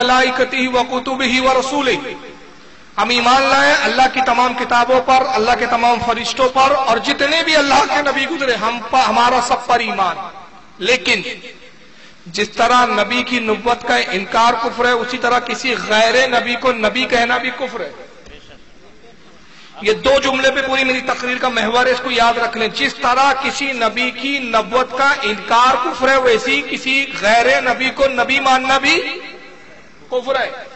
मलाइकतिही व कुतुबिही व रसूलिही, हम ईमान लाए अल्लाह की तमाम किताबों पर, अल्लाह के तमाम फरिश्तों पर, और जितने भी अल्लाह के नबी गुजरे हमारा सब पर ईमान। लेकिन जिस तरह नबी की नुब्वत का इनकार कुफ्र है, उसी तरह किसी गैर नबी को नबी कहना भी कुफ्र है। ये दो जुमले पे पूरी मेरी तकरीर का महवर है, इसको याद रख लें। जिस तरह किसी नबी की नबुव्वत का इनकार कुफ्र है, वैसी किसी गैर नबी को नबी मानना भी कुफ्र है।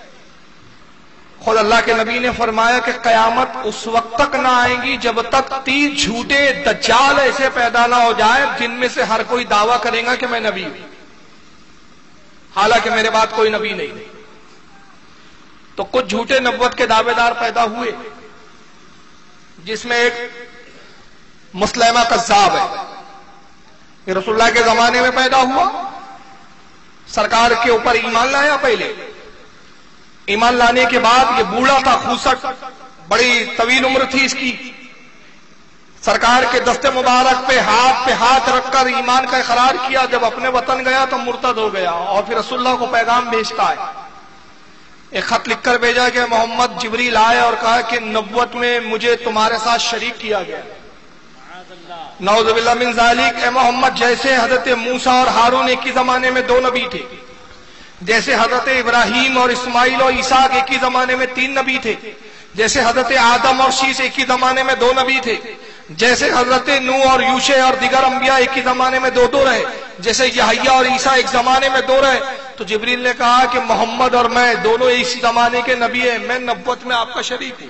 खुद अल्लाह के नबी ने फरमाया कि कयामत उस वक्त तक ना आएगी जब तक 30 झूठे दज्जाल ऐसे पैदा ना हो जाए जिनमें से हर कोई दावा करेगा कि मैं नबी हूं, हालांकि मेरे बाद कोई नबी नहीं। तो कुछ झूठे नबुव्वत के दावेदार पैदा हुए, जिसमें एक मुस्लिमा कज़्ज़ाब है। ये रसूलुल्लाह के जमाने में पैदा हुआ, सरकार के ऊपर ईमान लाया। पहले ईमान लाने के बाद ये बूढ़ा था, खूसट, बड़ी तवील उम्र थी इसकी। सरकार के दस्ते मुबारक पे हाथ रखकर ईमान का इकरार किया। जब अपने वतन गया तो मुर्तद हो गया, और फिर रसूलुल्लाह को पैगाम भेजता है। एक खत लिखकर भेजा कि मोहम्मद, जिब्रील आए और कहा कि नबुव्वत में मुझे तुम्हारे साथ शरीक किया गया। नऊज़ुबिल्लाह मिन ज़ालिक। ए मोहम्मद, जैसे हजरत मूसा और हारून एक ही जमाने में 2 नबी थे, जैसे हजरत इब्राहिम और इस्माइल और ईसाक एक ही जमाने में 3 नबी थे, जैसे हजरत आदम और शीश एक ही जमाने में 2 नबी थे, जैसे हजरत नूह और यूशे और दिगर अंबिया एक ही जमाने में 2 रहे, जैसे यहया और ईसा एक जमाने में 2 रहे। तो जिब्रील ने कहा कि मोहम्मद और मैं दोनों इसी जमाने के नबी हैं, मैं नबुव्वत में आपका शरीक हूं।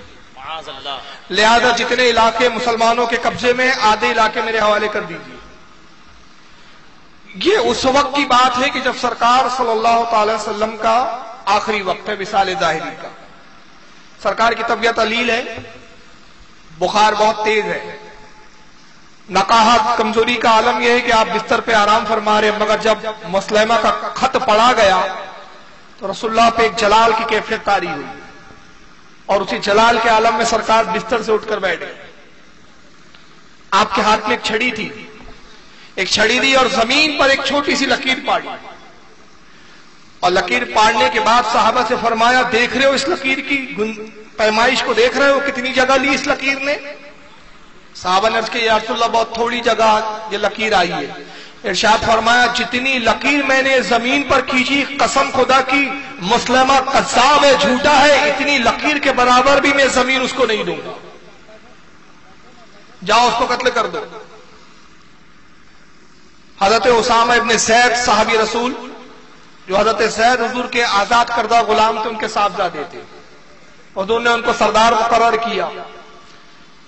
लिहाजा जितने इलाके मुसलमानों के कब्जे में, आधे इलाके मेरे हवाले कर दीजिए। ये उस वक्त की बात है कि जब सरकार सल्लल्लाहु अलैहि वसल्लम का आखिरी वक्त है, विसाल ज़ाहिरी का। सरकार की तबीयत अलील है, बुखार बहुत तेज है, नकाहत, कमजोरी का आलम यह है कि आप बिस्तर पे आराम फरमा रहे। मगर जब मुस्लिमा का खत पढ़ा गया तो रसूलुल्लाह पे एक जलाल की कैफियत तारी हुई, और उसी जलाल के आलम में सरकार बिस्तर से उठकर बैठ गए। आपके हाथ में एक छड़ी थी, एक छड़ी दी और जमीन पर एक छोटी सी लकीर पाड़ी, और लकीर पाड़ने के बाद साहबा से फरमाया, देख रहे हो इस लकीर की पैमाइश को, देख रहे हो कितनी जगह ली इस लकीर ने? साहबा ने अर्ज़ किया, या रसूलल्लाह, बहुत थोड़ी जगह ये लकीर आई है। इरशाद फरमाया, जितनी लकीर मैंने जमीन पर खींची, कसम खुदा की मुस्लिमा कज़्ज़ाब है, झूठा है, इतनी लकीर के बराबर भी मैं जमीन उसको नहीं दूंगा। जाओ उसको कत्ल कर दो। हजरत उसामा इब्न ज़ैद साहबी रसूल, जो हजरत ज़ैद हुजूर के आजाद करदा गुलाम थे, उनके साहबजादे थे, हुजूर ने उनको सरदार मुकर्रर किया।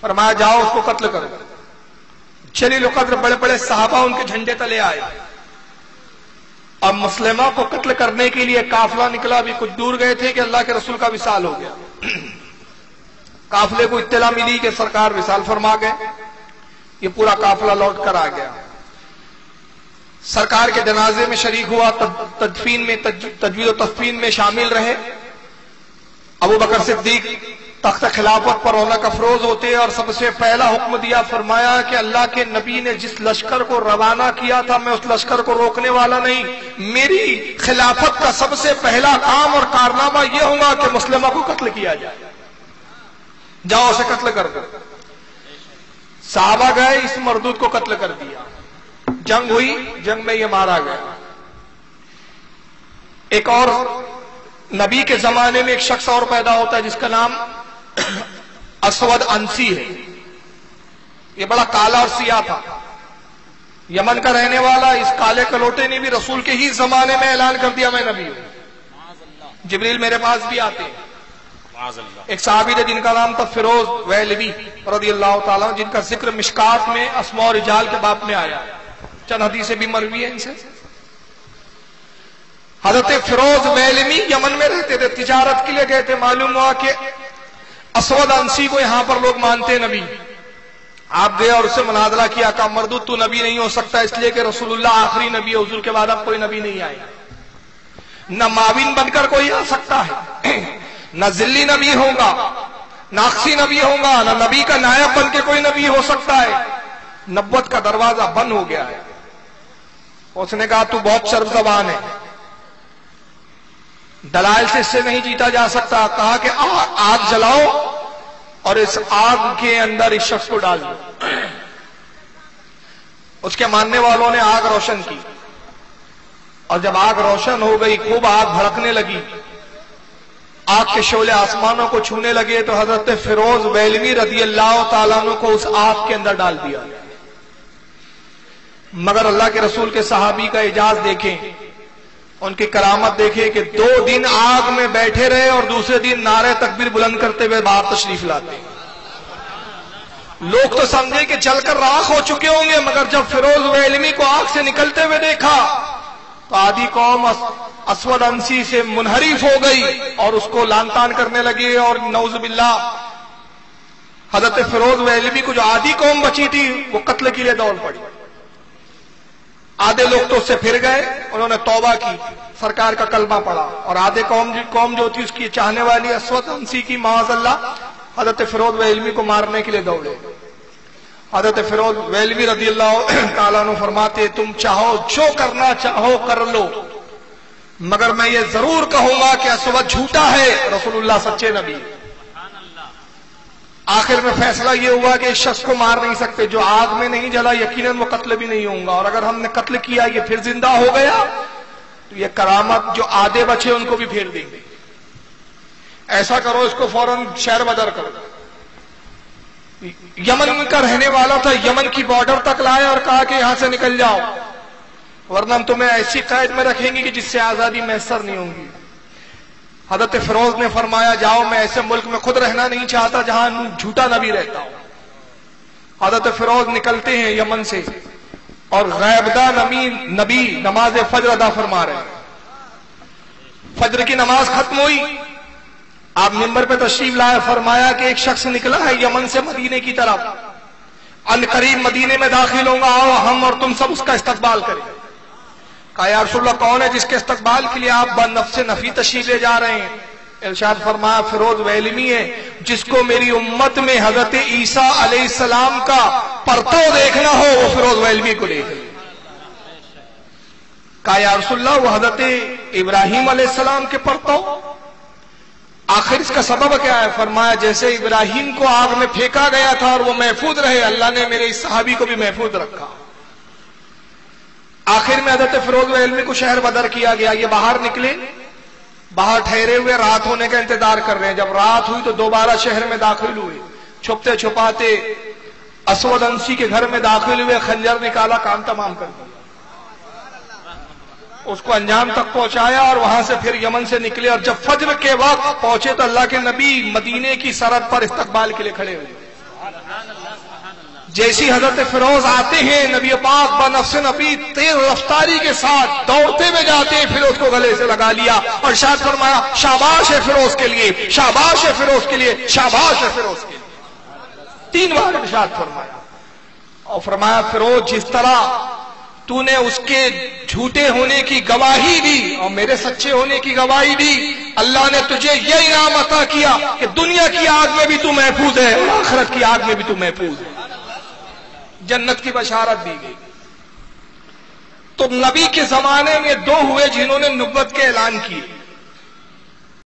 फरमाया, जाओ उसको कत्ल करो। जलील क़द्र बड़े बड़े साहबा उनके झंडे तले आए। अब मुस्लिमा को कत्ल करने के लिए काफिला निकला। अभी कुछ दूर गए थे कि अल्लाह के रसूल का विसाल हो गया। काफिले को इत्तला मिली कि सरकार विसाल फरमा गए। ये पूरा काफिला लौट कर आ गया, सरकार के जनाजे में शरीक हुआ, तदफीन में, तजवीज़ और तदफीन में शामिल रहे। अबू बकर सिद्दीक तख्त खिलाफत पर रौनक अफरोज होते और सबसे पहला हुक्म दिया, फरमाया कि अल्लाह के नबी ने जिस लश्कर को रवाना किया था, मैं उस लश्कर को रोकने वाला नहीं। मेरी खिलाफत का सबसे पहला काम और कारनामा यह होगा कि मुस्लिमा को कत्ल किया जाए। जाओ उसे कत्ल कर दो। साहबा गए, इस मरदूद को कत्ल कर दिया। जंग हुई, जंग में यह मारा गया। एक और नबी के जमाने में एक शख्स और पैदा होता है जिसका नाम असवद अंसी है। यह बड़ा काला और सिया था, यमन का रहने वाला। इस काले कलोटे ने भी रसूल के ही जमाने में ऐलान कर दिया, मैं नबी हूं। जिब्रील मेरे पास भी आते हैं। एक साहबी थे जिनका नाम था फिरोज वैलवी रज़ियल्लाहु ताला, जिनका जिक्र मिशकात में अस्मा और रिजाल के बाब में आया। चंद हदीसें भी मरवी है इनसे। हजरत फिरोज वैलवी यमन में रहते थे, तिजारत के लिए गए थे। मालूम हुआ कि असवद अंसी को यहां पर लोग मानते नबी। आप गए और उससे मुनाजरा किया, कहा मरदूद तू नबी नहीं हो सकता, इसलिए कि रसूलुल्लाह आखिरी नबी है, हुजूर के बाद अब कोई नबी नहीं आए। न माविन बनकर कोई आ सकता है, न जिल्ली नबी होगा, नाक्सी नबी होगा, न नबी का नायब बन के कोई नबी हो सकता है। नब्वत का दरवाजा बंद हो गया है। उसने कहा तू बहुत शर्म ज़बान है, دلائل سے اس سے نہیں جیتا جا سکتا. کہا کہ آگ جلاؤ اور اس آگ کے اندر اس شخص کو ڈال دو. اس کے ماننے والوں نے آگ روشن کی، اور جب آگ روشن ہو گئی، خوب آگ بھڑکنے لگی، آگ کے شعلے آسمانوں کو چھونے لگے، تو حضرت فیروز ویلوی رضی اللہ تعالیٰ عنہ کو اس آگ کے اندر ڈال دیا. مگر اللہ کے رسول کے صحابی کا اعجاز دیکھیں، ان کی کرامت دیکھیں کہ 2 دن آگ میں بیٹھے رہے اور دوسرے دن نعرہ تکبیر بلند کرتے ہوئے باہر تشریف لاتے. لوگ تو سمجھے کہ جل کر راکھ ہو چکے ہوں گے، مگر جب فیروز ویلوی کو آگ سے نکلتے ہوئے دیکھا تو آدھی قوم اسود انسی سے منحرف ہو گئی اور اس کو لان تان کرنے لگی، اور نعوذ باللہ حضرت فیروز ویلوی کو جو آدھی قوم بچی تھی وہ قتل کے لیے دوڑ پڑی. آدھے لوگ تو اس سے پھر گئے، انہوں نے توبہ کی، سرکار کا کلمہ پڑھا، اور آدھے قوم جو تھی اس کی چاہنے والی اسود انسی کی معاذ اللہ حضرت فیروز ویلوی کو مارنے کے لیے دوڑے. حضرت فیروز ویلوی رضی اللہ تعالیٰ عنہ فرماتے تم چاہو جو کرنا چاہو کر لو، مگر میں یہ ضرور کہوں گا کہ اسود جھوٹا ہے، رسول اللہ سچے نبی. آخر میں فیصلہ یہ ہوا کہ اس شخص کو مار نہیں سکتے، جو آگ میں نہیں جلا یقیناً وہ قتل بھی نہیں ہوگا، اور اگر ہم نے قتل کیا یہ پھر زندہ ہو گیا تو یہ کرامت جو آدھے بچے ان کو بھی پھیر دیں گے. ایسا کرو اس کو فوراً شہر بدر کرو. یمن کا رہنے والا تھا، یمن کی بارڈر تک لائے اور کہا کہ یہاں سے نکل جاؤ ورنہ ہم تمہیں ایسی قید میں رکھیں گے کہ جس سے آزادی میسر نہیں ہوں گی. حضرت فیروز نے فرمایا جاؤ، میں ایسے ملک میں خود رہنا نہیں چاہتا جہاں جھوٹا نبی رہتا ہوں. حضرت فیروز نکلتے ہیں یمن سے اور غیبدہ نبی نماز فجر ادا فرما رہے ہیں. فجر کی نماز ختم ہوئی، آپ منبر پہ تشریف لائے، فرمایا کہ ایک شخص نکلا ہے یمن سے مدینے کی طرف، ان قریب مدینے میں داخل ہوں گا، آؤ ہم اور تم سب اس کا استقبال کریں. کہا یا رسول اللہ کون ہے جس کے استقبال کے لیے آپ بنفس نفی تشریف لے جا رہے ہیں؟ ارشاد فرمایا فیروز ویلوی ہے، جس کو میری امت میں حضرت عیسیٰ علیہ السلام کا پرتو دیکھنا ہو وہ فیروز ویلوی کو دیکھ لے. کہا یا رسول اللہ وہ حضرت ابراہیم علیہ السلام کے پرتو؟ آخر اس کا سبب کیا ہے؟ فرمایا جیسے ابراہیم کو آگ میں پھینکا گیا تھا اور وہ محفوظ رہے، اللہ نے میرے اس صحابی کو بھی محفوظ رکھا. آخر میں حضرت فیروز ویلوی کو شہر بدر کیا گیا. یہ باہر نکلے، باہر ٹھہرے ہوئے رات ہونے کا انتظار کر رہے ہیں. جب رات ہوئی تو دوبارہ شہر میں داخل ہوئے، چھپتے چھپاتے اسود انسی کے گھر میں داخل ہوئے، خنجر نکالا، کام تمام کر دیا، اس کو انجام تک پہنچایا اور وہاں سے پھر یمن سے نکلے. اور جب فجر کے وقت پہنچے تو اللہ کے نبی مدینے کی سرحد پر استقبال کے لیے کھڑے ہوئے. جیسی حضرت فیروز آتے ہیں نبی پاک بنفس نبی تیز رفتاری کے ساتھ دوڑتے ہوئے جاتے ہیں، پھر اس کو گلے سے لگا لیا اور ارشاد فرمایا شاباش ہے فیروز کے لیے، شاباش ہے فیروز کے لیے، شاباش ہے فیروز کے لیے. 3 بار ارشاد فرمایا اور فرمایا فیروز جس طرح تو نے اس کے جھوٹے ہونے کی گواہی دی اور میرے سچے ہونے کی گواہی دی، اللہ نے تجھے یہ انعام عطا کیا کہ دنیا کی آگ میں بھی تو محفوظ ہے اور آخرت کی آگ میں بھی تو محفوظ ہے. جنت کی بشارت دی گئی. تو نبی کے زمانے میں 2 ہوئے جنہوں نے نبوت کے اعلان کیے.